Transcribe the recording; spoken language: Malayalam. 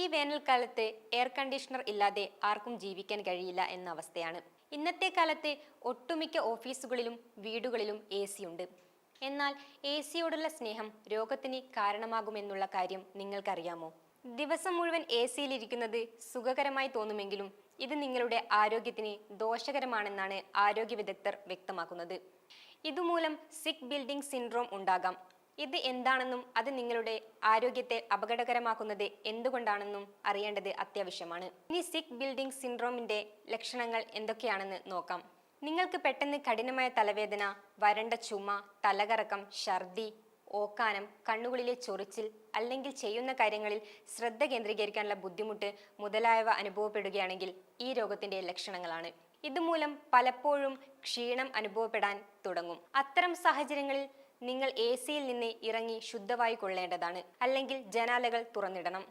ഈ വേനൽക്കാലത്ത് എയർ കണ്ടീഷണർ ഇല്ലാതെ ആർക്കും ജീവിക്കാൻ കഴിയില്ല എന്ന അവസ്ഥയാണ്. ഇന്നത്തെ കാലത്ത് ഒട്ടുമിക്ക ഓഫീസുകളിലും വീടുകളിലും AC ഉണ്ട്. എന്നാൽ AC യോടുള്ള സ്നേഹം രോഗത്തിന് കാരണമാകുമെന്നുള്ള കാര്യം നിങ്ങൾക്കറിയാമോ? ദിവസം മുഴുവൻ AC യിലിരിക്കുന്നത് സുഖകരമായി തോന്നുമെങ്കിലും ഇത് നിങ്ങളുടെ ആരോഗ്യത്തിന് ദോഷകരമാണെന്നാണ് ആരോഗ്യ വിദഗ്ധർ വ്യക്തമാക്കുന്നത്. ഇതുമൂലം സിക്ക് ബിൽഡിംഗ് സിൻഡ്രോം ഉണ്ടാകാം. ഇത് എന്താണെന്നും അത് നിങ്ങളുടെ ആരോഗ്യത്തെ അപകടകരമാക്കുന്നത് എന്തുകൊണ്ടാണെന്നും അറിയേണ്ടത് അത്യാവശ്യമാണ്. ഇനി സിക്ക് ബിൽഡിംഗ് സിൻഡ്രോമിന്റെ ലക്ഷണങ്ങൾ എന്തൊക്കെയാണെന്ന് നോക്കാം. നിങ്ങൾക്ക് പെട്ടെന്ന് കഠിനമായ തലവേദന, വരണ്ട ചുമ, തലകറക്കം, ഛർദി, ഓക്കാനം, കണ്ണുകളിലെ ചൊറിച്ചിൽ, അല്ലെങ്കിൽ ചെയ്യുന്ന കാര്യങ്ങളിൽ ശ്രദ്ധ കേന്ദ്രീകരിക്കാനുള്ള ബുദ്ധിമുട്ട് മുതലായവ അനുഭവപ്പെടുകയാണെങ്കിൽ ഈ രോഗത്തിന്റെ ലക്ഷണങ്ങളാണ്. ഇതുമൂലം പലപ്പോഴും ക്ഷീണം അനുഭവപ്പെടാൻ തുടങ്ങും. അത്തരം സാഹചര്യങ്ങളിൽ നിങ്ങൾ AC യിൽ നിന്ന് ഇറങ്ങി ശുദ്ധവായു കൊള്ളേണ്ടതാണ്. അല്ലെങ്കിൽ ജനാലകൾ തുറന്നിടണം.